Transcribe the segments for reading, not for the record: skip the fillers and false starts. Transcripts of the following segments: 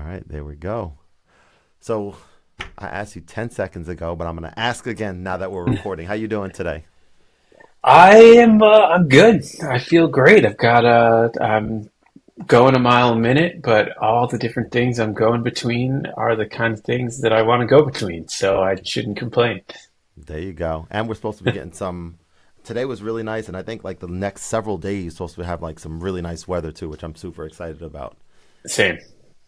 right, there we go. So I asked you 10 seconds ago, but I'm going to ask again now that we're recording. How you doing today? I'm good. I feel great. I'm going a mile a minute, but all the different things I'm going between are the kind of things that I want to go between. So I shouldn't complain. There you go. And we're supposed to be getting some. Today was really nice, and I think like the next several days supposed to have like some really nice weather too, which I'm super excited about. Same,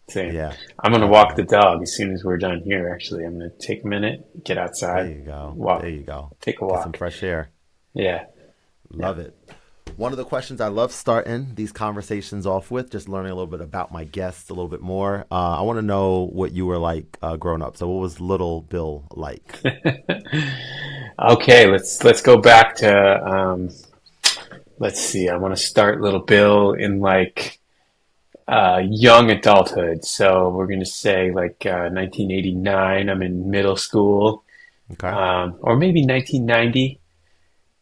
same. Yeah, I'm gonna walk the definitely. dog as soon as we're done here, actually. I'm gonna take a minute, get There outside, you go. There walk, you go. take a Get some walk. fresh air. Yeah, yeah. Love it. One of the questions I love starting these conversations off with, just learning a little bit about my guests a little bit more. I want to know what you were like growing up. So, what was little Bill like? Okay, let's go back to let's see. I want to start little Bill in like young adulthood. So we're going to say like 1989. I'm in middle school, Okay. or maybe 1990.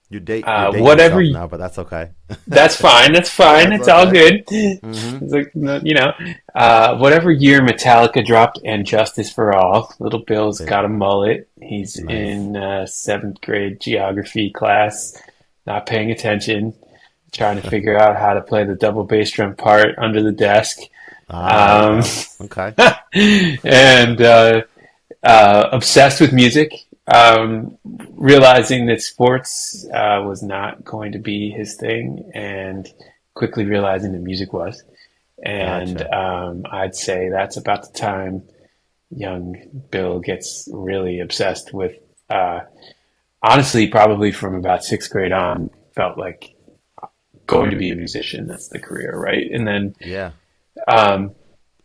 You're dating Whatever. yourself now, but that's okay. That's fine. That's fine. That's It's all okay. good. Mm-hmm. It's like whatever year Metallica dropped and Justice for All. Little Bill's There- got a mullet. He's Nice. in seventh grade geography class, not paying attention, trying to figure out how to play the double bass drum part under the desk. There you Um, go. Okay. and obsessed with music, realizing that sports was not going to be his thing, and quickly realizing that music was. And Gotcha. I'd say that's about the time young Bill gets really obsessed with, uh, honestly, probably from about sixth grade on, felt like going to be a musician. That's the career, right? And then Yeah. um,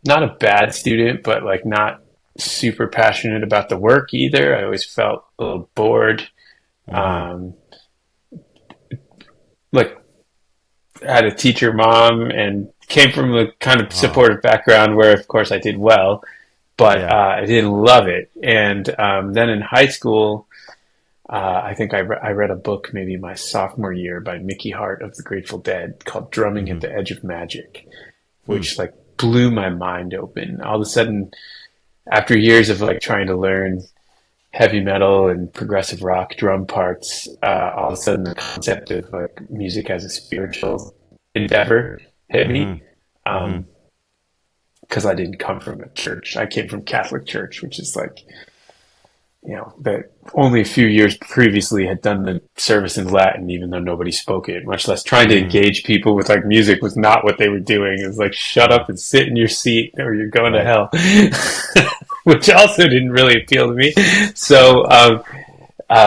not a bad student, but like not super passionate about the work either. I always felt a little bored. Mm-hmm. Um, like had a teacher mom and came from a kind of Oh, supportive background where, of course, I did well, but yeah. I didn't love it. And then in high school, I think I read a book maybe my sophomore year by Mickey Hart of the Grateful Dead called "Drumming Mm-hmm. at the Edge of Magic," Hmm. which like blew my mind open. All of a sudden, after years of like trying to learn heavy metal and progressive rock drum parts, all of a sudden the concept of like music as a spiritual endeavor hit Mm-hmm. me. Mm-hmm. Um, because I didn't come from a church. I came from Catholic church, which is like, that only a few years previously had done the service in Latin, even though nobody spoke it, much less trying to Mm-hmm. engage people with like music was not what they were doing. It was like, shut Mm-hmm. up and sit in your seat or you're going to Right. hell, which also didn't really appeal to me. So,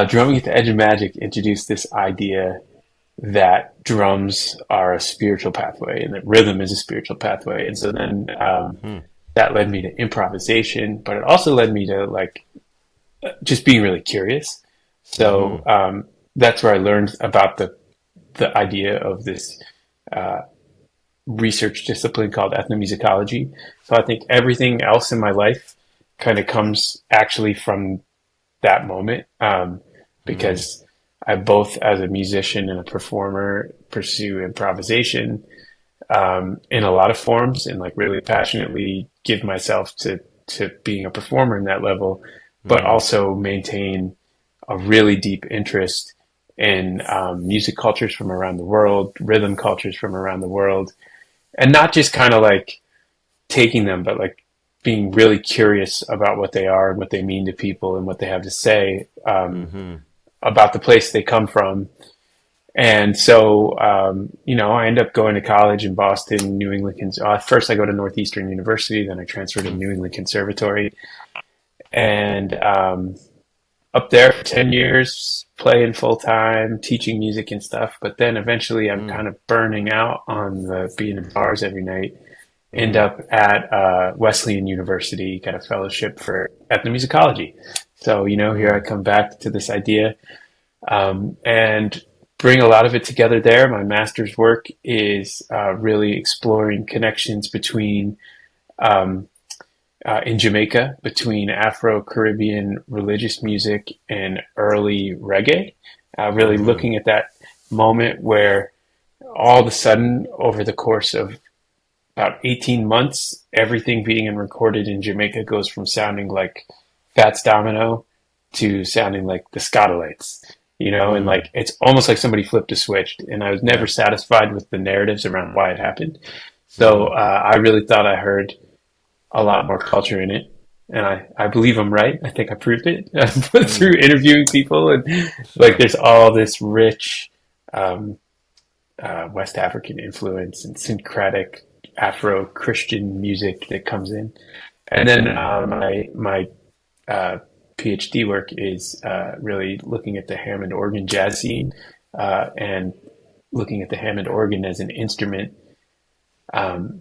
Drumming at the Edge of Magic introduced this idea that drums are a spiritual pathway and that rhythm is a spiritual pathway. And so then Mm-hmm. that led me to improvisation, but it also led me to like just being really curious. Mm-hmm. So that's where I learned about the idea of this uh, research discipline called ethnomusicology. So I think everything else in my life kind of comes actually from that moment, Mm-hmm. because I both, as a musician and a performer, pursue improvisation in a lot of forms and like really passionately give myself to being a performer in that level, but Mm-hmm. also maintain a really deep interest in music cultures from around the world, rhythm cultures from around the world, and not just kind of like taking them, but like being really curious about what they are and what they mean to people and what they have to say Mm-hmm. about the place they come from. And so, I ended up going to college in Boston, New England. First, I go to Northeastern University, then I transferred to New England Conservatory, and up there for 10 years, playing full time, teaching music and stuff. But then eventually, I'm Mm-hmm. kind of burning out on the being in bars every night. End Mm-hmm. up at Wesleyan University, got a fellowship for ethnomusicology. So, here I Mm-hmm. come back to this idea and bring a lot of it together there. My master's work is really exploring connections between, um, in Jamaica, between Afro Caribbean religious music and early reggae. Really Mm-hmm. looking at that moment where all of a sudden, over the course of about 18 months, everything being recorded in Jamaica goes from sounding like Fats Domino to sounding like the Scatolites, and Mm, like it's almost like somebody flipped a switch. And I was never yeah. satisfied with the narratives around why it happened. So Mm-hmm. I really thought I heard a lot more culture in it. And I believe I'm right. I think I proved it through Mm, interviewing people. And like sure. there's all this rich um, West African influence and syncretic Afro Christian music that comes in. And then my uh, PhD work is really looking at the Hammond organ jazz scene and looking at the Hammond organ as an instrument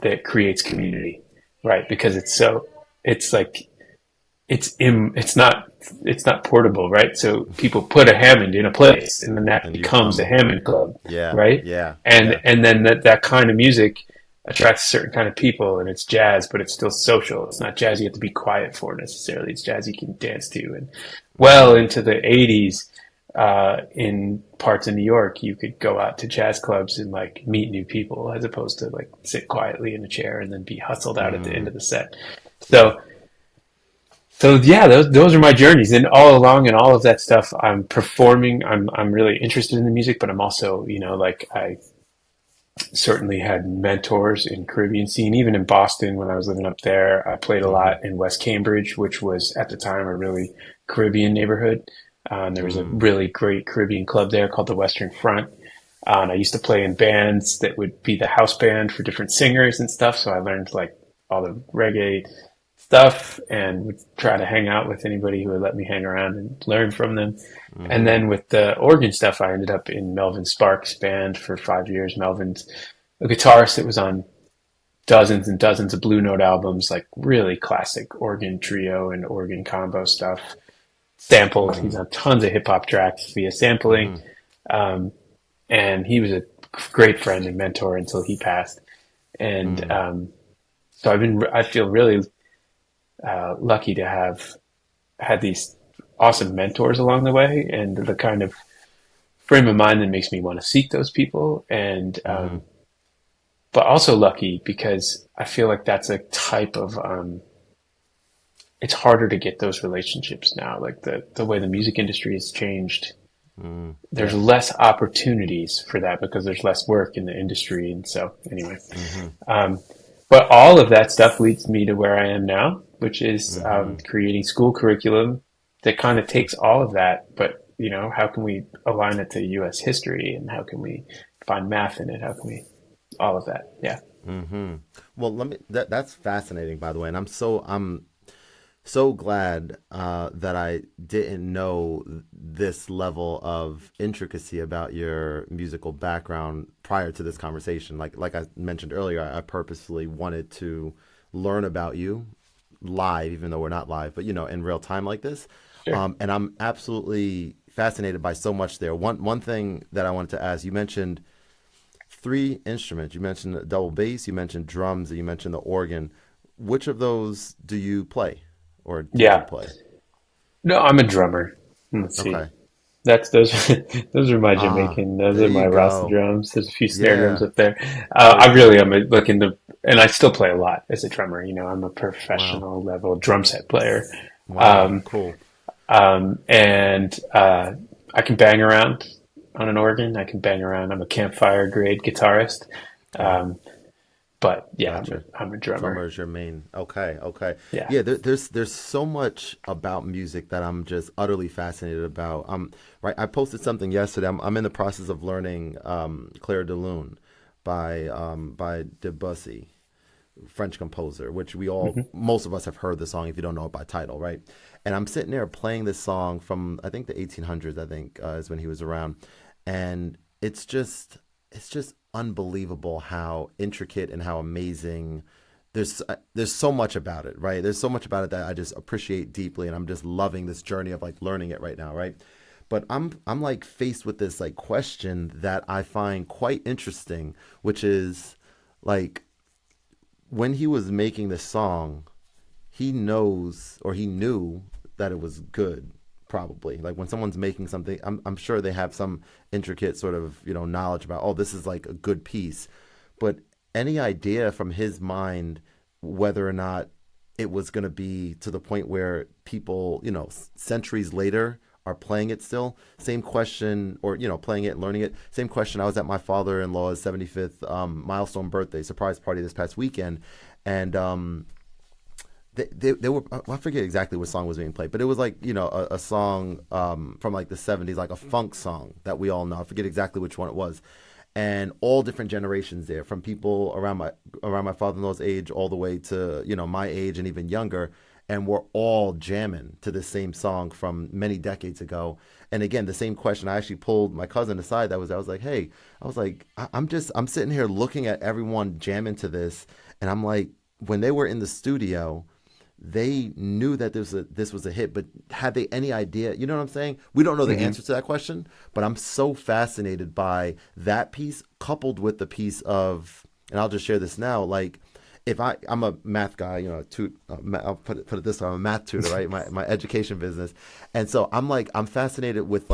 that creates community, right? Because it's like it's not portable, right? So people put a Hammond in a place, and then that And you becomes a come. Hammond club, Yeah. right? Yeah. And Yeah. and then that kind of music attracts a certain kind of people, and it's jazz, but it's still social. It's not jazz you have to be quiet for necessarily. It's jazz you can dance to. And well Mm, into the '80s, in parts of New York, you could go out to jazz clubs and like meet new people, as opposed to like sit quietly in a chair and then be hustled out at the end mm, of the set. yeah. So yeah, those are my journeys, and all along and all of that stuff, I'm performing. I'm really interested in the music, but I'm also, like I certainly had mentors in Caribbean scene, even in Boston when I was living up there. I played a Mm-hmm. lot in West Cambridge, which was at the time a really Caribbean neighborhood. There was a Mm, really great Caribbean club there called the Western Front. And I used to play in bands that would be the house band for different singers and stuff. So I learned like all the reggae stuff and would try to hang out with anybody who would let me hang around and learn from them. And mm-hmm. then with the organ stuff, I ended up in Melvin Sparks' band for 5 years. Melvin's a guitarist that was on dozens and dozens of Blue Note albums, like really classic organ trio and organ combo stuff. Sampled. He's Mm, on tons of hip hop tracks via sampling. mm-hmm. Um, and he was a great friend and mentor until he passed. And Mm, so I feel really lucky to have had these awesome mentors along the way, and the kind of frame of mind that makes me want to seek those people. And mm-hmm. but also lucky because I feel like that's a type of it's harder to get those relationships now. Like the way the music industry has changed, Mm, there's yeah. less opportunities for that because there's less work in the industry. And so anyway, Mm-hmm. um, but all of that stuff leads me to where I am now, which is Mm-hmm. creating school curriculum that kind of takes all of that. But how can we align it to U.S. history, and how can we find math in it? How can we all of that? Yeah, Mm-hmm. Well, that's fascinating, by the way, and I'm so glad that I didn't know this level of intricacy about your musical background prior to this conversation. Like I mentioned earlier, I purposefully wanted to learn about you live, even though we're not live, but in real time like this. sure. And I'm absolutely fascinated by so much there. One thing that I wanted to ask, you mentioned three instruments. You mentioned the double bass, you mentioned drums, and you mentioned the organ. Which of those do you play, or did you Yeah. play? No, I'm a drummer. Let's see. Okay. That's those. Those are my Ah, Jamaican. Those there are you my Rasta go. drums. There's a few snare drums Yeah, up there. very I really cool. am looking to, and I still play a lot as a drummer. I'm a Wow. professional level drum set player, Wow. um, Cool. and I can bang around on an organ. I can bang around. I'm a campfire grade guitarist, Okay. um, but yeah, Gotcha. I'm a drummer. Drummer is your main. Okay. Okay. Yeah. Yeah. There's so much about music that I'm just utterly fascinated about. Right. I posted something yesterday. I'm in the process of learning Claire de Lune by Debussy, French composer, which Hmm. most of us have heard the song if you don't know it by title, right? And I'm sitting there playing this song from I think the 1800s, I think is when he was around, and it's just unbelievable how intricate and how amazing. There's so much about it, right? There's so much about it that I just appreciate deeply, and I'm just loving this journey of like learning it right now, right? But I'm like faced with this like question that I find quite interesting, which is like when he was making this song, he knows or he knew that it was good. Probably like when someone's making something, I'm sure they have some intricate sort of knowledge about, oh, this is like a good piece. But any idea from his mind whether or not it was going to be to the point where people, centuries later are playing it still? Same question, or, playing it and learning it. Same question. I was at my father in law's 75th milestone birthday surprise party this past weekend. And they were, I forget exactly what song was being played, but it was like, a song from like the 70s, like a funk song that we all know. I forget exactly which one it was. And all different generations there, from people around my father-in-law's age all the way to, my age and even younger. And we're all jamming to the same song from many decades ago. And again, the same question. I actually pulled my cousin aside. I was like, hey, I'm sitting here looking at everyone jamming to this, and I'm like, when they were in the studio, they knew that this was a hit, but had they any idea? You know what I'm saying? We don't know the answer to that question, but I'm so fascinated by that piece coupled with the piece of, and I'll just share this now. Like, if I'm a math guy, I'll put it this way: I'm a math tutor, right? My education business, and so I'm fascinated with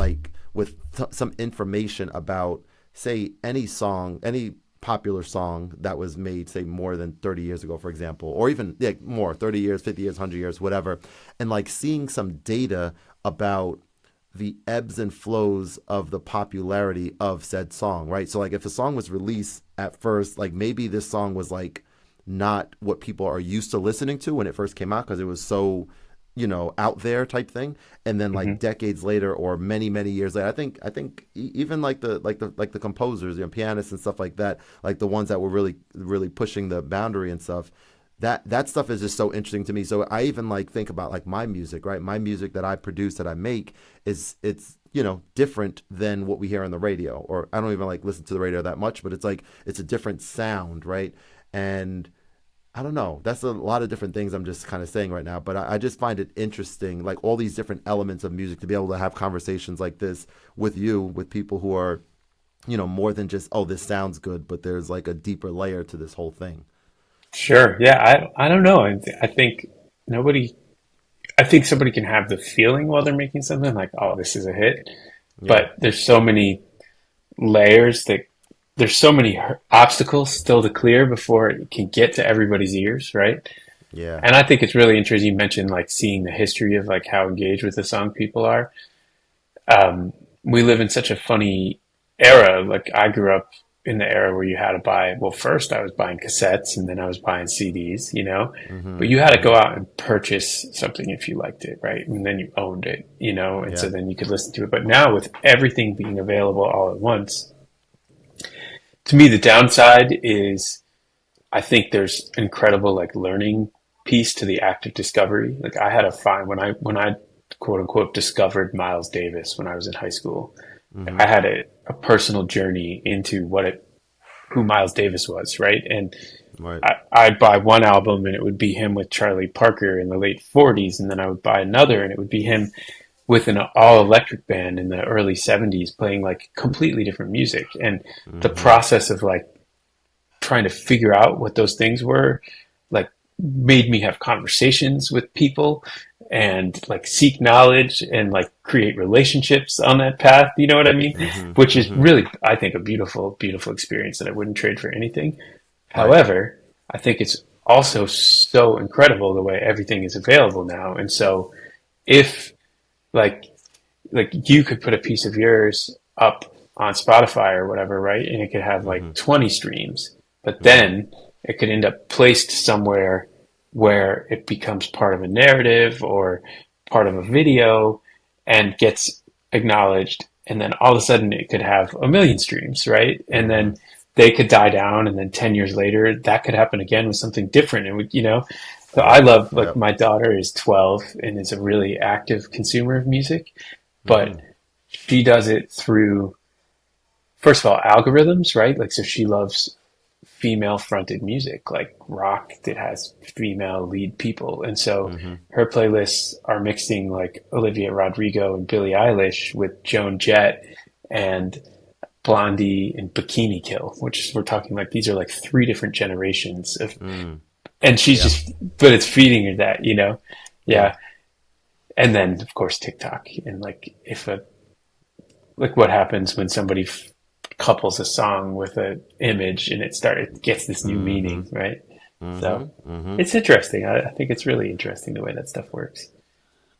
some information about, say, any song, any popular song that was made, say, more than 30 years ago, for example, or even more, 30 years, 50 years, 100 years, whatever, and like seeing some data about the ebbs and flows of the popularity of said song, right? So like if a song was released at first, like maybe this song was like not what people are used to listening to when it first came out because it was so, out there type thing, and then like decades later or many years later, I think even like the composers, pianists and stuff like that, like the ones that were really pushing the boundary and stuff, that stuff is just so interesting to me. So I even like think about like my music, right? My music that I produce, that I make, it's different than what we hear on the radio, or I don't even like listen to the radio that much, but it's a different sound, right? And I don't know. That's a lot of different things I'm just kind of saying right now, but I just find it interesting, like all these different elements of music, to be able to have conversations like this with you, with people who are, more than just, oh, this sounds good, but there's like a deeper layer to this whole thing. Sure. Yeah. I don't know. I think nobody, I think somebody can have the feeling while they're making something like, oh, this is a hit, Yeah. but there's so many layers that there's so many obstacles still to clear before it can get to everybody's ears, right? Yeah. And I think it's really interesting. You mentioned like seeing the history of like how engaged with the song people are. Um, we live in such a funny era. Like I grew up in the era where you had to buy, well, first I was buying cassettes and then I was buying CDs, but you had to go out and purchase something if you liked it, right? And then you owned it, and so Yeah. then you could listen to it. But now with everything being available all at once, to me, the downside is I think there's incredible like learning piece to the act of discovery. Like I had a fine when I quote unquote discovered Miles Davis when I was in high school. Hmm. I had a personal journey into who Miles Davis was, right? And Right. I'd buy one album and it would be him with Charlie Parker in the late 40s, and then I would buy another and it would be him with an all electric band in the early 70s playing like completely different music. And the Hmm. process of like trying to figure out what those things were, like made me have conversations with people and like seek knowledge and like create relationships on that path. You know what I mean? Hmm. Which is Hmm. really, I think, a beautiful, beautiful experience that I wouldn't trade for anything. Right. However, I think it's also so incredible the way everything is available now. And so if like you could put a piece of yours up on Spotify or whatever, right? And it could have Hmm. like 20 streams, but Right. then it could end up placed somewhere where it becomes part of a narrative or part of a video and gets acknowledged. And then all of a sudden it could have a million streams, right? And Hmm. then they could die down. And then 10 years later, that could happen again with something different. And so I Yep. love, like, Yep. my daughter is 12 and is a really active consumer of music, but Hmm. she does it through, first of all, algorithms, right? Like, so she loves female fronted music, like rock that has female lead people. And so Hmm. her playlists are mixing like Olivia Rodrigo and Billie Eilish with Joan Jett and Blondie and Bikini Kill, which we're talking like these are like three different generations of, Mm. and she's Yeah. just, but it's feeding her that, Yeah. Yeah. And then of course TikTok and like if a, like what happens when somebody couples a song with an image and it gets this new Mm-hmm. meaning, right? Mm-hmm. So Mm-hmm. it's interesting. I think it's really interesting the way that stuff works.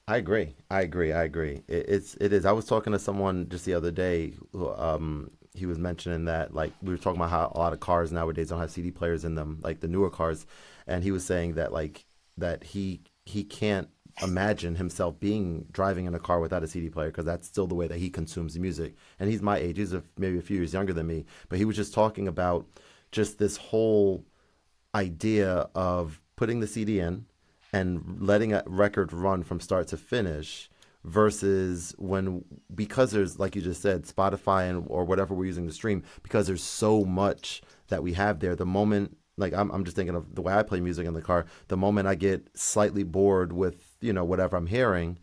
I agree. I agree. I agree. It is. I was talking to someone just the other day who he was mentioning that like we were talking about how a lot of cars nowadays don't have CD players in them, like the newer cars, and he was saying that like that he can't imagine himself being driving in a car without a CD player because that's still the way that he consumes music. And he's my age. Maybe a few years younger than me, but he was just talking about just this whole idea of putting the CD in and letting a record run from start to finish versus when because there's like you just said Spotify and or whatever we're using to stream because there's so much that we have there the moment like I'm just thinking of the way I play music in the car the moment I get slightly bored with whatever I'm hearing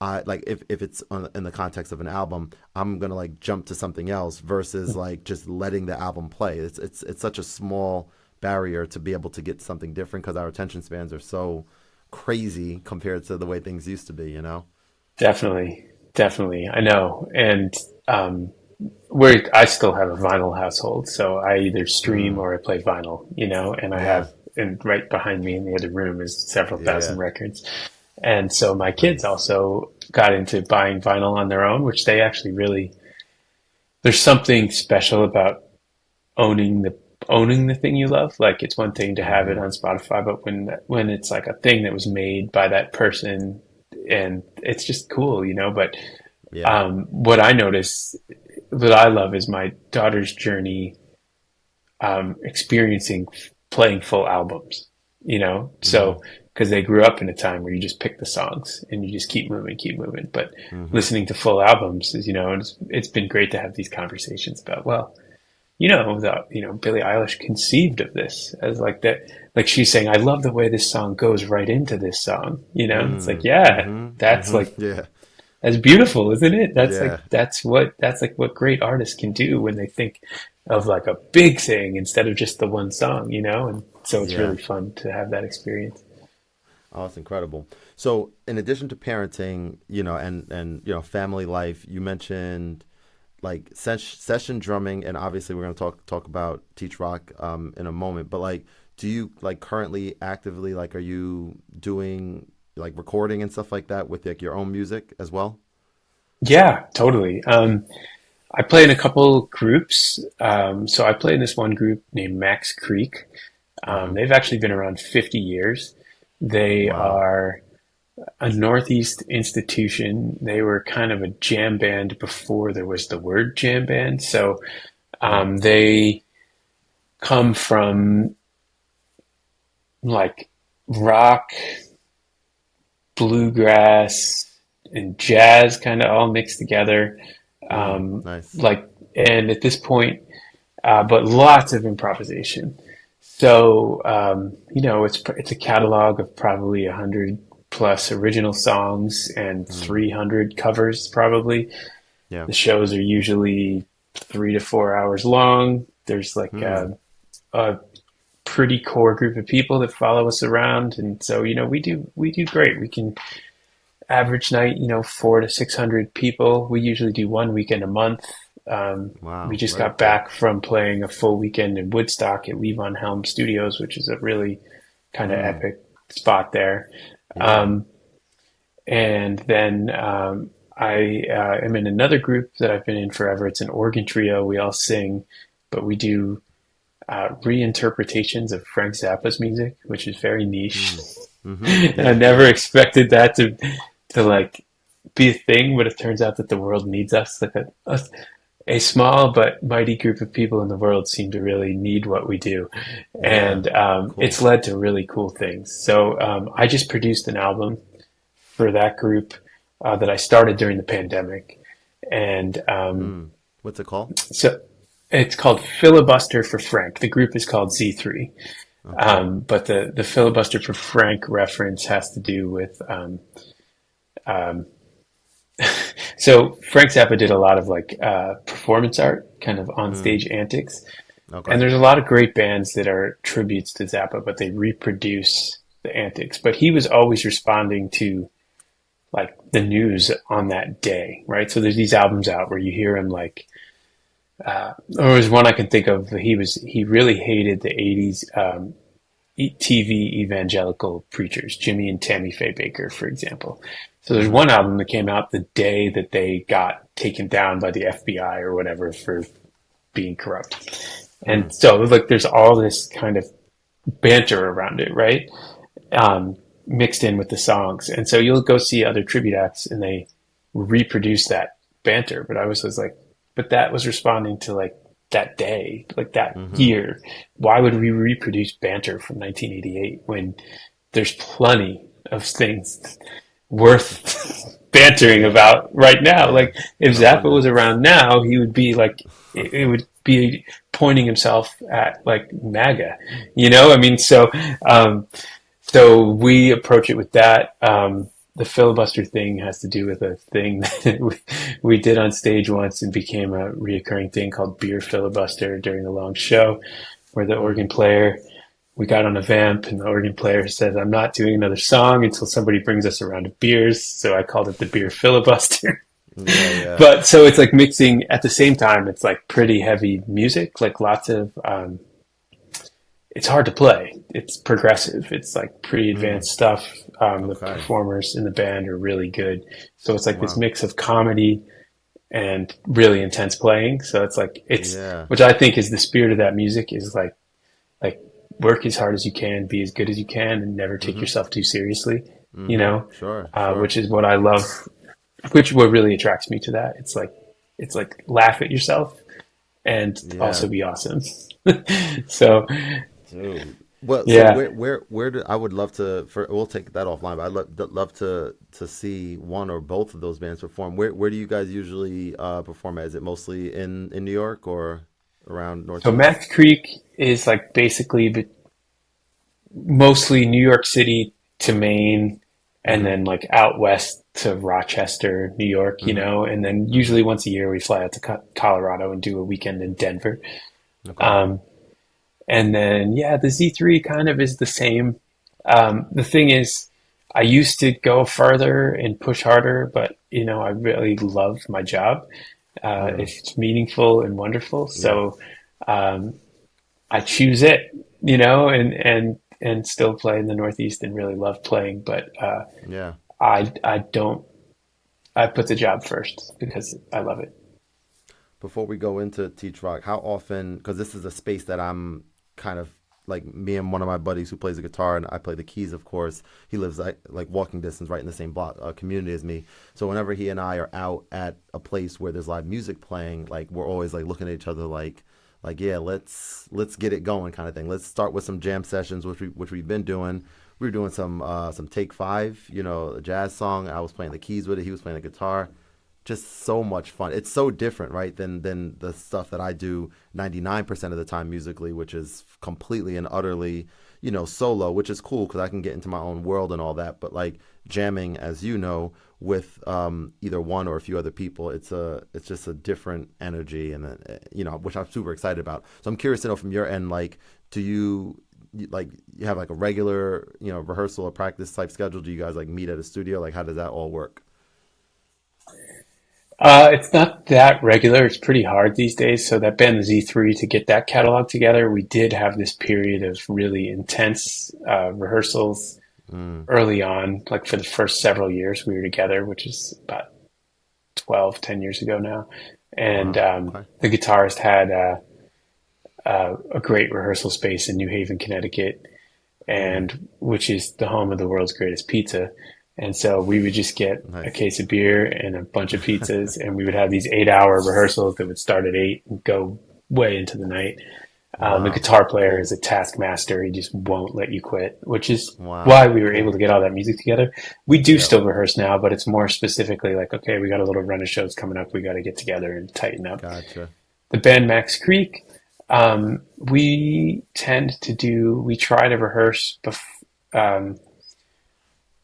I like if it's in the context of an album, I'm gonna like jump to something else versus like just letting the album play. It's such a small barrier to be able to get something different because our attention spans are so crazy compared to the way things used to be. Definitely, definitely. I know. And I still have a vinyl household, so I either stream Mm, or I play vinyl, and I yeah, have, and right behind me in the other room is several thousand yeah, records. And so my kids nice. also got into buying vinyl on their own, which they actually really, there's something special about owning the owning the thing you love. Like it's one thing to have it Mm-hmm. on Spotify, but when it's like a thing that was made by that person and it's just cool, But Yeah. what I notice, what I love is my daughter's journey, experiencing playing full albums, Mm-hmm. so because they grew up in a time where you just pick the songs and you just keep moving. But Mm-hmm. listening to full albums is, it's been great to have these conversations about, well, Billie Eilish conceived of this as like that, like she's saying, I love the way this song goes right into this song, It's like, yeah, Mm-hmm. that's Mm-hmm. like, Yeah. that's beautiful, isn't it? Yeah. That's like what great artists can do when they think of like a big thing instead of just the one song, And so it's Yeah. really fun to have that experience. Oh, it's incredible. So, in addition to parenting, and family life, you mentioned like session drumming, and obviously we're going to talk about Teach Rock in a moment. But like, do you like currently actively like are you doing like recording and stuff like that with like your own music as well? Yeah, totally. I play in a couple groups. So I play in this one group named Max Creek. Mm-hmm. They've actually been around 50 years. They Wow. are a Northeast institution. They were kind of a jam band before there was the word jam band. So Mm. they come from like rock, bluegrass, and jazz kind of all mixed together. Mm. Um, Nice. like, and at this point, but lots of improvisation. So, it's a catalog of probably 100 plus original songs and Mm. 300 covers probably. Yeah. The shows are usually 3 to 4 hours long. There's like Mm. a pretty core group of people that follow us around, and so we do great. We can average night, 400 to 600 people. We usually do one weekend a month. We Wow. just Very got cool. back from playing a full weekend in Woodstock at Levon Helm Studios, which is a really kind of Mm. epic spot there. Yeah. Um, and then I am in another group that I've been in forever. It's an organ trio. We all sing, but we do reinterpretations of Frank Zappa's music, which is very niche. Mm. Mm-hmm. And I Yeah. never Yeah. expected that to like be a thing, but it turns out that the world needs us. Like a small but mighty group of people in the world seem to really need what we do, Yeah. and it's Cool. led to really cool things. So I just produced an album for that group that I started during the pandemic, and Mm. What's it called? so it's called Filibuster for Frank. The group is called Z3. Okay. But the filibuster for Frank reference has to do with um, so Frank Zappa did a lot of like performance art, kind of Mm. onstage antics, and Okay. there's a lot of great bands that are tributes to Zappa, but they reproduce the antics. But he was always responding to like the news on that day, right? So there's these albums out where you hear him like There was one I can think of. He really hated the '80s TV evangelical preachers, Jimmy and Tammy Faye Baker, for example. So there's Mm-hmm. one album that came out the day that they got taken down by the FBI or whatever for being corrupt. Mm. And so like there's all this kind of banter around it, right? Mixed in with the songs. And so you'll go see other tribute acts and they reproduce that banter. But I was like, but that was responding to like that day, like that Mm-hmm. year. Why would we reproduce banter from 1988 when there's plenty of things worth bantering Yeah. about right now? Yeah. Like if No Zappa was limits. around now, he would be like, it would be pointing himself at like MAGA, you know? I mean, um, so we approach it with that. The filibuster thing has to do with a thing that we did on stage once and became a reoccurring thing called beer filibuster during a long show, where the Mm. organ player, we got on a vamp and the organ player said, I'm not doing another song until somebody brings us a round of beers. So I called it the beer filibuster. Yeah, yeah. But so it's like mixing at the same time, it's like pretty heavy music, like lots of it's hard to play. It's progressive. It's like pretty Mm. advanced stuff. The Okay. performers in the band are really good. So it's like this Wow. mix of comedy and really intense playing. So it's like Yeah. which I think is the spirit of that music is like work as hard as you can, be as good as you can, and never take Mm-hmm. yourself too seriously. You Mm-hmm. know, Sure. Sure. which is what I love. Which what really attracts me to that. It's like laugh at yourself and Yeah. also be awesome. So Dude. Well, so yeah. where do I would love to for we'll take that offline, but I'd love to see one or both of those bands perform. Where do you guys usually perform at? Is it mostly in New York or around So Northeast? Max Creek is like basically mostly New York City to Maine, and Mm-hmm. then like out west to Rochester, New York, you Mm-hmm. know, and then Mm-hmm. usually once a year we fly out to Colorado and do a weekend in Denver. Okay. Um, and then yeah, the Z3 kind of is the same. The thing is, I used to go further and push harder, but you know, I really love my job. Mm. It's meaningful and wonderful. Yeah. So um, I choose it, you know, and still play in the Northeast and really love playing. But Yeah. I don't I put the job first because I love it. Before we go into Teach Rock, how often, because this is a space that I'm kind of like me and one of my buddies who plays the guitar and I play the keys, of course. He lives like walking distance right in the same block community as me. So whenever he and I are out at a place where there's live music playing, like we're always like looking at each other like yeah, let's get it going kind of thing. Let's start with some jam sessions, which we've been doing. We were doing some Take Five, you know, a jazz song. I was playing the keys with it. He was playing the guitar, just so much fun. It's so different, right, than the stuff that I do 99% of the time musically, which is completely and utterly, you know, solo, which is cool because I can get into my own world and all that. But like jamming, as you know, with either one or a few other people, it's just a different energy and you know, which I'm super excited about. So I'm curious to know from your end, like, do like you have like a regular, you know, rehearsal or practice type schedule? Do you guys like meet at a studio? Like, how does that all work? It's not that regular. It's pretty hard these days. So that band, the Z3, to get that catalog together, we did have this period of really intense rehearsals Mm. early on, like for the first several years we were together, which is about 10 years ago now. And Wow. Okay. the guitarist had a great rehearsal space in New Haven, Connecticut, Mm. and which is the home of the world's greatest pizza. And so we would just get a Nice. case of beer and a bunch of pizzas, and we would have these 8 hour rehearsals that would start at 8 and go way into the night. The Wow. guitar player Cool. is a taskmaster. He just won't let you quit, which is why Wow. we were able Cool. to get all that music together. We do Yep. still rehearse now, but it's more specifically like, okay, we got a little run of shows coming up. We got to get together and tighten up. Gotcha. The band Max Creek, we try to rehearse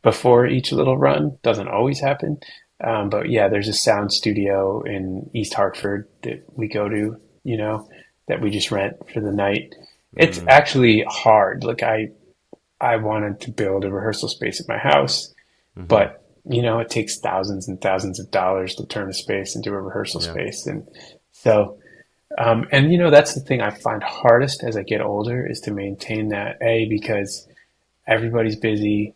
before each little run. Doesn't always happen. But yeah, there's a sound studio in East Hartford that we go to, you know, that we just rent for the night. It's Mm. actually hard. Like I wanted to build a rehearsal space at my house, Mm-hmm. but you know, it takes thousands and thousands of dollars to turn a space into a rehearsal Yeah. space. And so And that's the thing I find hardest as I get older is to maintain that, because everybody's busy.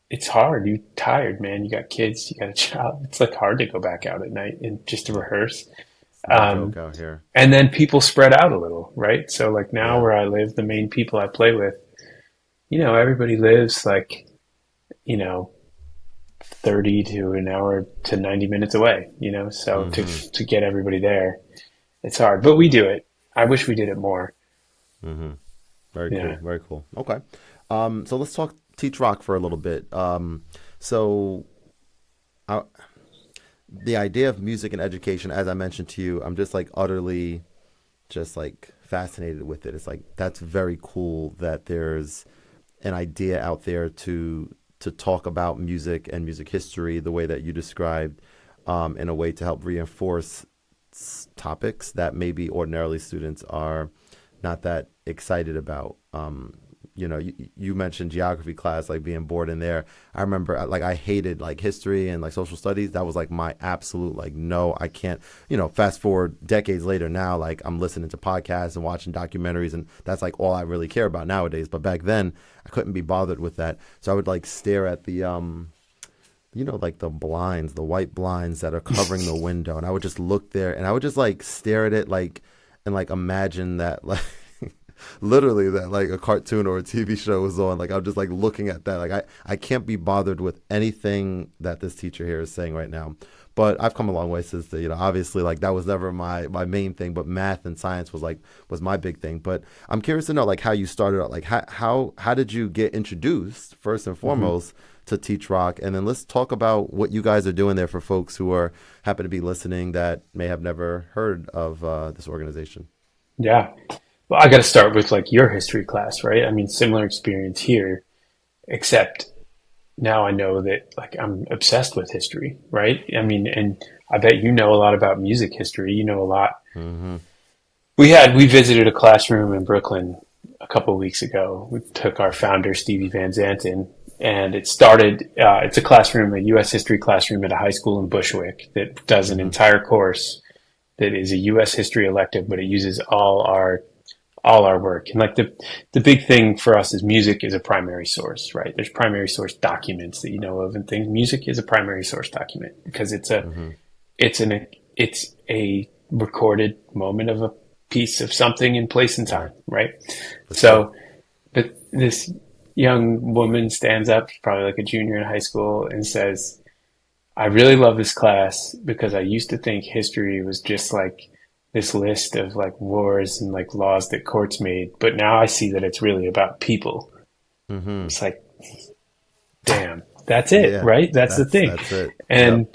It's hard. You're tired, man. You got kids, you got a job. It's like hard to go back out at night and just to rehearse. It's no joke Um, out here. and then people spread out a little, right? So like now Yeah. where I live, the main people I play with, everybody lives like, you know, 30 to an hour to 90 minutes away, so Mm-hmm. to get everybody there, it's hard, but we do it. I wish we did it more. Mm-hmm. Very cool. Yeah. Very cool. Okay. So let's talk teach rock for a little bit. So I, the idea of music and education, as I mentioned to you, I'm just like utterly just like fascinated with it. It's like that's very cool that there's an idea out there to talk about music and music history the way that you described, in a way to help reinforce topics that maybe ordinarily students are not that excited about. You mentioned geography class, like being bored in there. I remember like I hated like history and like social studies. That was like my absolute like no, I can't. Fast forward decades later now, like I'm listening to podcasts and watching documentaries, and that's like all I really care about nowadays. But back then, I couldn't be bothered with that. So I would like stare at the like the blinds, the white blinds that are covering the window, and I would just look there, and I would just like stare at it, like and like imagine that like literally that like a cartoon or a TV show was on. Like I'm just like looking at that. Like I can't be bothered with anything that this teacher here is saying right now. But I've come a long way since obviously like that was never my main thing, but math and science was my big thing. But I'm curious to know like how you started out, like how did you get introduced first and Hmm. foremost to Teach Rock, and then let's talk about what you guys are doing there for folks who are happen to be listening that may have never heard of this organization. Yeah. Well, I got to start with like your history class, right? I mean, similar experience here, except now I know that like I'm obsessed with history, right? I mean, and I bet you know a lot about music history. You know a lot. Mm-hmm. We visited a classroom in Brooklyn a couple of weeks ago. We took our founder Stevie Van Zanten, and it started. It's a classroom, a U.S. history classroom at a high school in Bushwick that does an Mm-hmm. entire course that is a U.S. history elective, but it uses all our work. And like the big thing for us is music is a primary source, right? There's primary source documents that you know of and things. Music is a primary source document because Mm-hmm. it's an it's a recorded moment of a piece of something in place and Yeah, time, right? for sure. So, but this young woman stands up, probably like a junior in high school, and says, I really love this class because I used to think history was just like this list of like wars and like laws that courts made, but now I see that it's really about people. Mm-hmm. It's like, damn, that's it, Yeah, right? That's the that's thing. that's it. Yep. And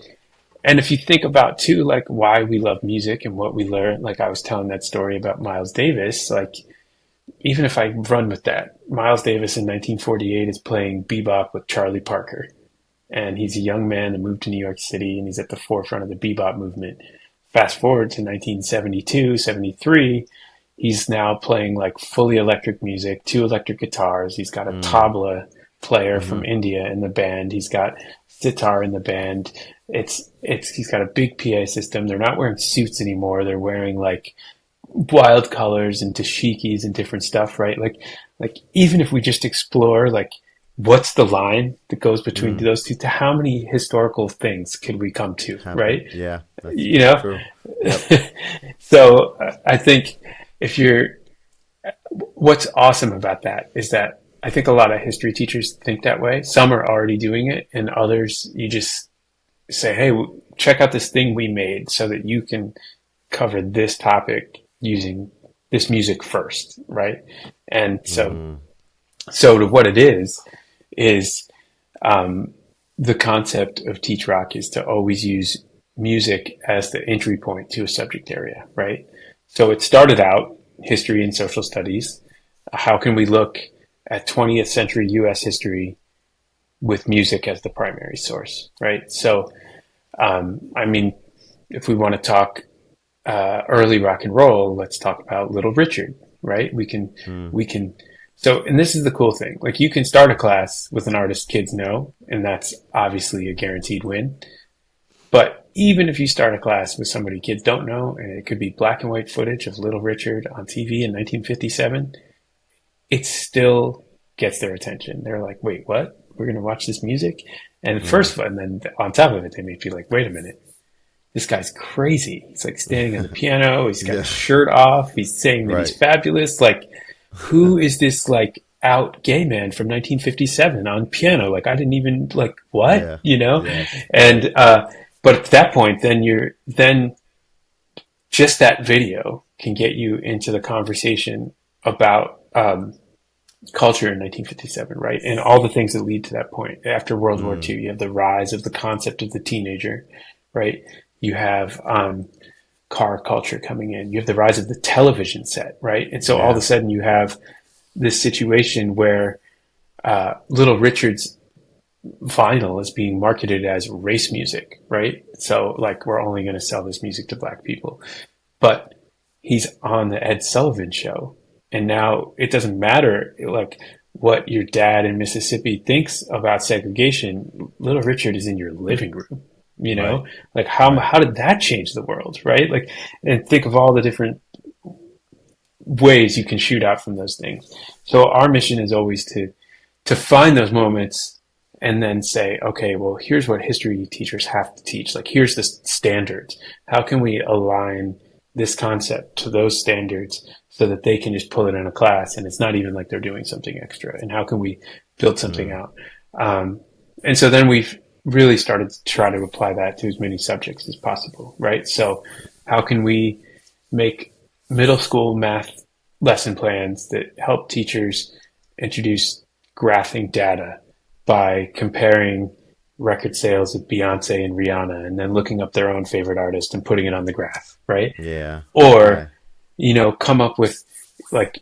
and if you think about too, like why we love music and what we learn, like I was telling that story about Miles Davis, like even if I run with that, Miles Davis in 1948 is playing bebop with Charlie Parker, and he's a young man that moved to New York City and he's at the forefront of the bebop movement. Fast forward to 1972, 73, he's now playing like fully electric music, two electric guitars. He's got a Mm. tabla player Mm-hmm. from India in the band. He's got sitar in the band. He's got a big PA system. They're not wearing suits anymore. They're wearing like wild colors and dashikis and different stuff, right? Like even if we just explore like what's the line that goes between Mm. those two, to how many historical things could we come to, Happen. right? Yeah, that's You know, true. Yep. so I think if you're, what's awesome about that is that I think a lot of history teachers think that way. Some are already doing it, and others you just say, hey, check out this thing we made so that you can cover this topic using this music first, right? And Mm. so to what it is um, the concept of teach rock is to always use music as the entry point to a subject area, right? So it started out history and social studies. How can we look at 20th century U.S. history with music as the primary source, right? So, I mean, if we want to talk early rock and roll, let's talk about Little Richard, right? Mm. We can. So, and this is the cool thing. Like, you can start a class with an artist kids know, and that's obviously a guaranteed win. But even if you start a class with somebody kids don't know, and it could be black and white footage of Little Richard on TV in 1957, it still gets their attention. They're like, wait, what? We're going to watch this music? And Mm. first of all, and then on top of it, they may be like, wait a minute, this guy's crazy. He's like standing on the piano. He's got Yeah. his shirt off. He's saying that he's Right. fabulous. Like, who is this like out gay man from 1957 on piano? Like, I didn't even like what, Yeah. you know? Yes. Right. And, but at that point, then just that video can get you into the conversation about, culture in 1957, right? And all the things that lead to that point. After World War Mm. II, you have the rise of the concept of the teenager, right? You have car culture coming in. You have the rise of the television set, right? And so all of a Yeah. sudden you have this situation where Little Richard's vinyl is being marketed as race music, right? So like we're only going to sell this music to black people, but he's on the Ed Sullivan show, and now it doesn't matter like what your dad in Mississippi thinks about segregation. Little Richard is in your living room, you Right. know, like Right. how did that change the world, right? Like, and think of all the different ways you can shoot out from those things. So our mission is always to find those moments and then say, okay, well, here's what history teachers have to teach. Like, here's the standards. How can we align this concept to those standards so that they can just pull it in a class and it's not even like they're doing something extra? And how can we build something Mm. out? Um, and so then we've really started to try to apply that to as many subjects as possible, right? So how can we make middle school math lesson plans that help teachers introduce graphing data by comparing record sales of Beyonce and Rihanna and then looking up their own favorite artist and putting it on the graph, right? Yeah. Or, Yeah. come up with like,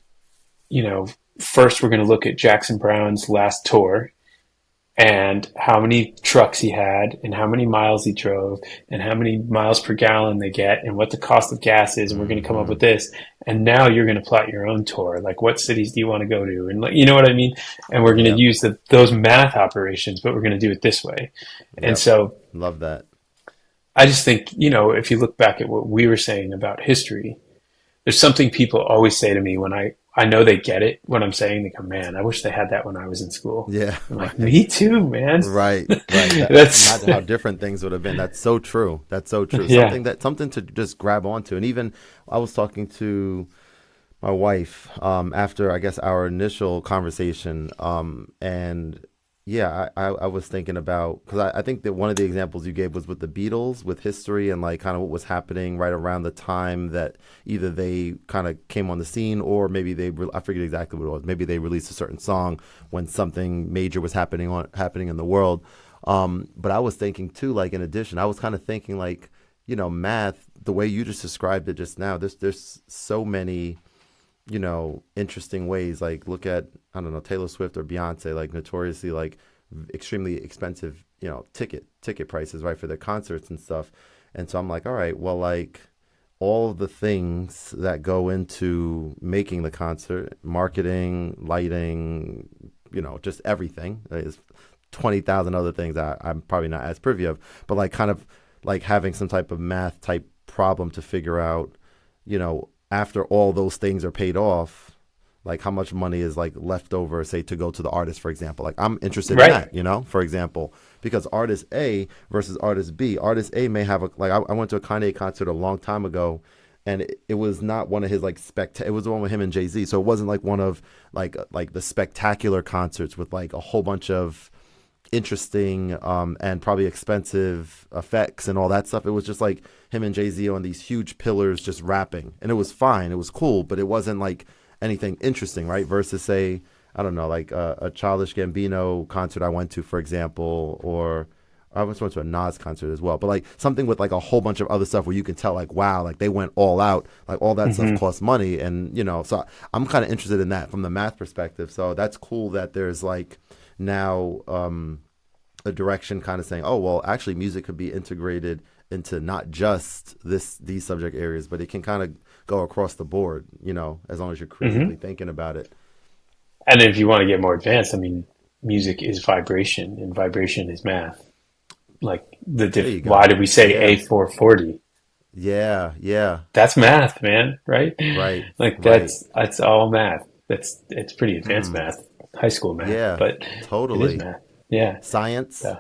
you know, first we're going to look at Jackson Brown's last tour and how many trucks he had and how many miles he drove and how many miles per gallon they get and what the cost of gas is. And we're going to come up Hmm. with this. And now you're going to plot your own tour. Like, what cities do you want to go to? And like, you know what I mean? And we're going to Yep. use those math operations, but we're going to do it this way. And Yep. so Love that. I just think, if you look back at what we were saying about history, there's something people always say to me when I know they get it when I'm saying. They go, man, I wish they had that when I was in school. Yeah. I'm like, Right. me too, man. Right. Right. That's, Imagine how different things would have been. That's so true. That's so true. yeah. Something to just grab onto. And even I was talking to my wife after I guess our initial conversation, and yeah, I was thinking about because I think that one of the examples you gave was with the Beatles, with history and like kind of what was happening right around the time that either they kind of came on the scene or maybe I forget exactly what it was. Maybe they released a certain song when something major was happening in the world. But I was thinking too, like in addition, I was kind of thinking like math, the way you just described it just now. There's so many interesting ways. Like look at, I don't know, Taylor Swift or Beyonce, like notoriously like extremely expensive, ticket prices, right, for their concerts and stuff. And so I'm like, all right, well, like all of the things that go into making the concert, marketing, lighting, just everything. There's 20,000 other things that I'm probably not as privy of, but like kind of like having some type of math type problem to figure out, after all those things are paid off, like how much money is like left over, say, to go to the artist, for example. Like I'm interested in Right. that, for example, because artist A versus artist B. Artist A may have I went to a Kanye concert a long time ago, and it was not one of his like it was the one with him and Jay-Z. So it wasn't like one of like the spectacular concerts with like a whole bunch of interesting and probably expensive effects and all that stuff. It was just like him and Jay-Z on these huge pillars just rapping, and it was fine, it was cool, but it wasn't like anything interesting, right? Versus say, I don't know, like a Childish Gambino concert I went to, for example, or I once went to a Nas concert as well, but like something with like a whole bunch of other stuff where you can tell like, wow, like they went all out, like all that stuff Hmm. costs money. And so I'm kind of interested in that from the math perspective. So that's cool that there's like now a direction kind of saying, oh, well, actually music could be integrated into not just these subject areas, but it can kind of go across the board, as long as you're creatively Hmm. thinking about it. And if you want to get more advanced, I mean, music is vibration and vibration is math. like There you why go. do we say Yeah. A440? Yeah. Yeah. That's math, man, right? Right. Like Right. that's all math. It's pretty advanced Hmm. math, high school math, Yeah. but it is Totally. math. Yeah. Science, So,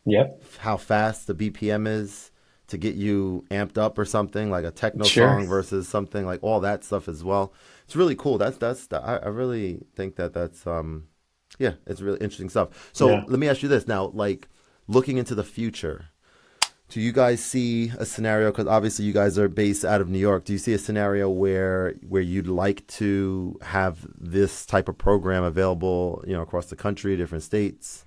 yep. how fast the BPM is to get you amped up or something like a techno Sure. song versus something like all that stuff as well. It's really cool. I really think that that's yeah, it's really interesting stuff. So Yeah. let me ask you this now, like looking into the future. Do you guys see a scenario? Because obviously you guys are based out of New York. Do you see a scenario where you'd like to have this type of program available, across the country, different states?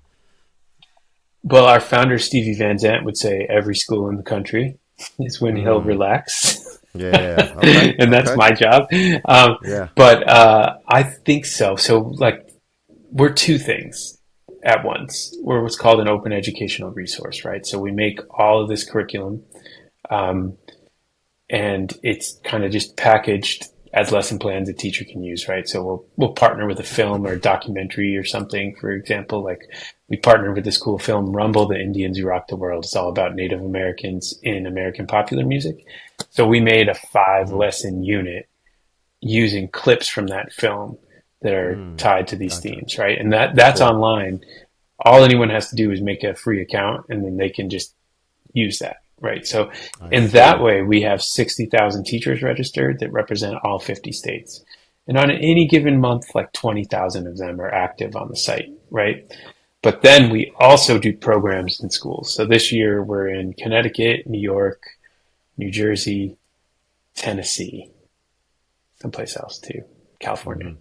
Well, our founder Stevie Van Zandt would say every school in the country is when he'll Mm. relax. Yeah. Okay. And that's Okay. my job. Um, Yeah. but I think so. So, like, we're two things at once. We're what's called an open educational resource, right? So we make all of this curriculum, um, and it's kind of just packaged as lesson plans a teacher can use, right? So we'll partner with a film or a documentary or something. For example, like we partnered with this cool film, Rumble: The Indians Who Rocked the World. It's all about Native Americans in American popular music. So we made a 5 lesson unit using clips from that film that are Mm. tied to these Gotcha. themes, right? And that's Cool. online. All anyone has to do is make a free account, and then they can just use that, right? So I in that see. way, we have 60,000 teachers registered that represent all 50 states. And on any given month, like 20,000 of them are active on the site, right? But then we also do programs in schools. So this year we're in Connecticut, New York, New Jersey, Tennessee, someplace else too, California. Mm-hmm.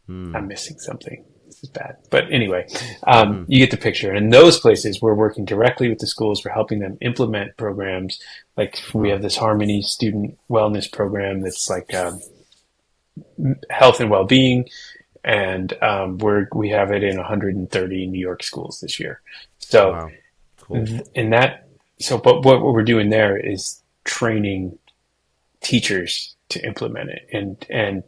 Mm. I'm missing something. This is bad. But anyway, Mm-hmm. you get the picture. And in those places, we're working directly with the schools. We're helping them implement programs. Like we Wow. have this Harmony student wellness program that's like health and well-being. And we have it in 130 New York schools this year. So Wow. Cool. in that, but what we're doing there is training teachers to implement it and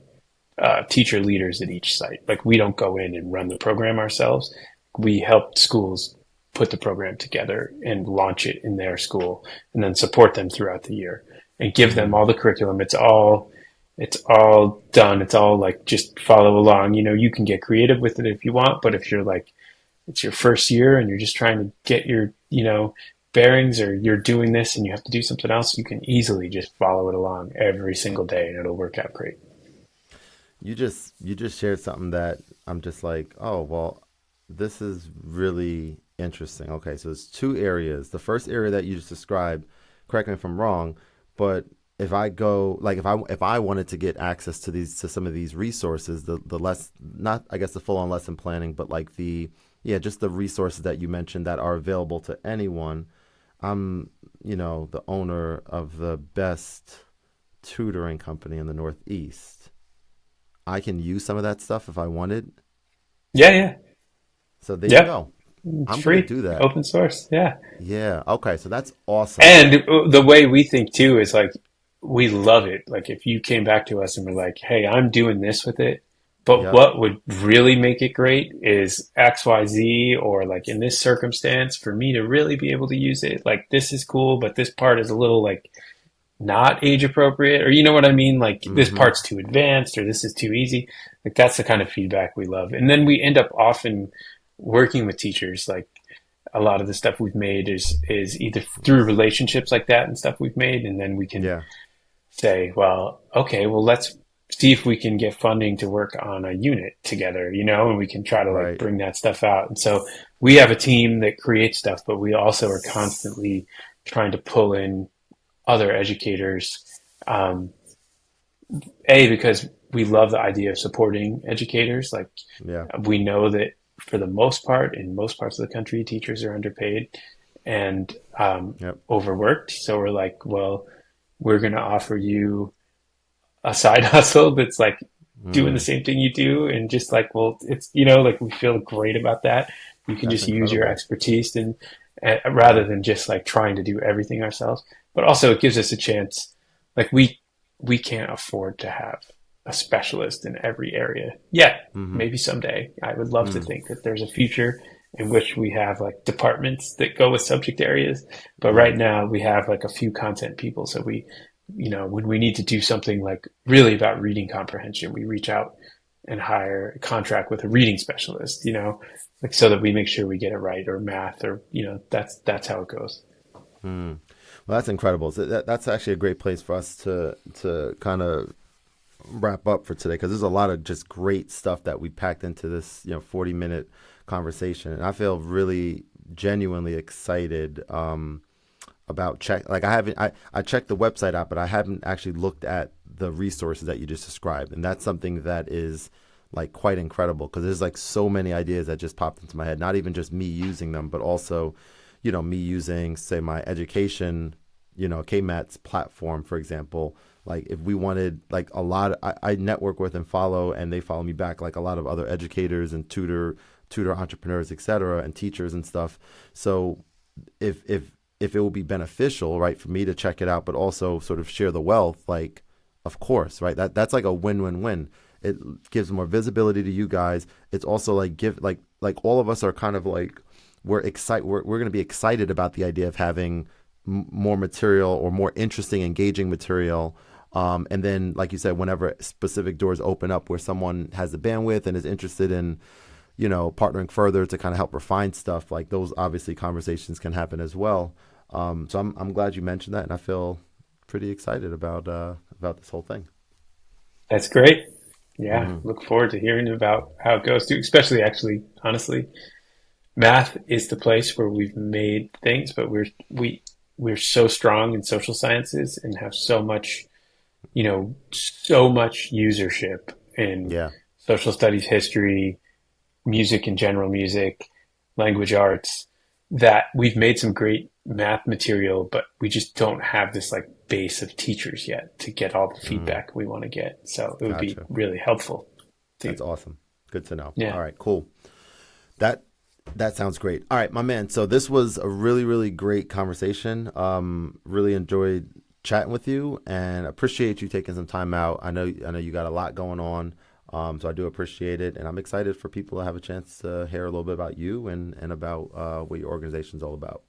teacher leaders at each site. Like we don't go in and run the program ourselves. We help schools put the program together and launch it in their school and then support them throughout the year and give them Mm. all the curriculum. It's all done. It's all like just follow along. You can get creative with it if you want, but if you're like it's your first year and you're just trying to get your, bearings or you're doing this and you have to do something else, you can easily just follow it along every single day and it'll work out great. You just shared something that I'm just like, oh well, this is really interesting. Okay, so there's two areas. The first area that you just described, correct me if I'm wrong, but if I go like if I wanted to get access to some of these resources, the less not I guess the full on lesson planning, but like the yeah, just the resources that you mentioned that are available to anyone. I'm, the owner of the best tutoring company in the Northeast. I can use some of that stuff if I wanted. Yeah, yeah, So there you yeah. go. It's I'm gonna free, do that. open source. Yeah. Yeah. Okay. So that's awesome. And the way we think too is like, we love it. Like if you came back to us and were like, hey, I'm doing this with it, but Yep. what would really make it great is XYZ, or like in this circumstance, for me to really be able to use it, like this is cool, but this part is a little like not age appropriate, or you know what I mean? Like this Mm-hmm. part's too advanced or this is too easy. Like that's the kind of feedback we love. And then we end up often working with teachers. Like a lot of the stuff we've made is either through relationships like that and stuff we've made, and then we can Yeah. say, well, okay, well let's see if we can get funding to work on a unit together, and we can try to like Right. bring that stuff out. And so we have a team that creates stuff, but we also are constantly trying to pull in other educators. Um, because we love the idea of supporting educators. Like Yeah. we know that for the most part, in most parts of the country, teachers are underpaid and Yep. overworked. So we're like, well, we're going to offer you a side hustle that's like doing the Mm. same thing you do. And just like, well, it's, like we feel great about that. You can That's just use your incredible. expertise and Yeah. rather than just like trying to do everything ourselves. But also it gives us a chance. Like we can't afford to have a specialist in every area yet. Mm-hmm. Maybe someday. I would love to Mm. think that there's a future in which we have like departments that go with subject areas. But right Right. now we have like a few content people. So we, when we need to do something like really about reading comprehension, we reach out and hire a contract with a reading specialist, like so that we make sure we get it right, or math, or, that's how it goes. Mm. Well, that's incredible. So that's actually a great place for us to kind of wrap up for today, because there's a lot of just great stuff that we packed into this 40-minute conversation, and I feel really genuinely excited about check like I checked the website out, but I haven't actually looked at the resources that you just described, and that's something that is like quite incredible, because there's like so many ideas that just popped into my head, not even just me using them, but also me using, say, my education, KMAT's platform, for example. Like if we wanted like a lot I network with and follow, and they follow me back, like a lot of other educators and tutor entrepreneurs, etc., and teachers and stuff. So if it will be beneficial, right, for me to check it out, but also sort of share the wealth, like, of course, right, that's like a win-win-win. It gives more visibility to you guys. It's also like give like all of us are kind of like, we're going to be excited about the idea of having more material, or more interesting, engaging material. And then, like you said, whenever specific doors open up where someone has the bandwidth and is interested in, partnering further to kind of help refine stuff, like those obviously conversations can happen as well. So I'm glad you mentioned that, and I feel pretty excited about this whole thing. That's great. Yeah. Hmm. Look forward to hearing about how it goes too, especially actually, honestly, math is the place where we've made things, but we're so strong in social sciences and have so much usership in Yeah. social studies, history, music and general music, language arts, that we've made some great math material, but we just don't have this like base of teachers yet to get all the Mm, feedback we want to get. So it would be gotcha. really helpful to, That's awesome. Good to know. yeah. All right, cool. That that sounds great. All right, my man. So this was a really, really great conversation. Really enjoyed chatting with you, and appreciate you taking some time out. I know you got a lot going on. So I do appreciate it, and I'm excited for people to have a chance to hear a little bit about you, and about what your organization's all about.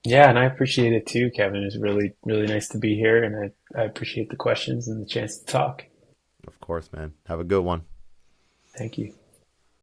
Yeah, and I appreciate it too, Kevin. It's really, really nice to be here, and I appreciate the questions and the chance to talk. Of course, man. Have a good one. Thank you.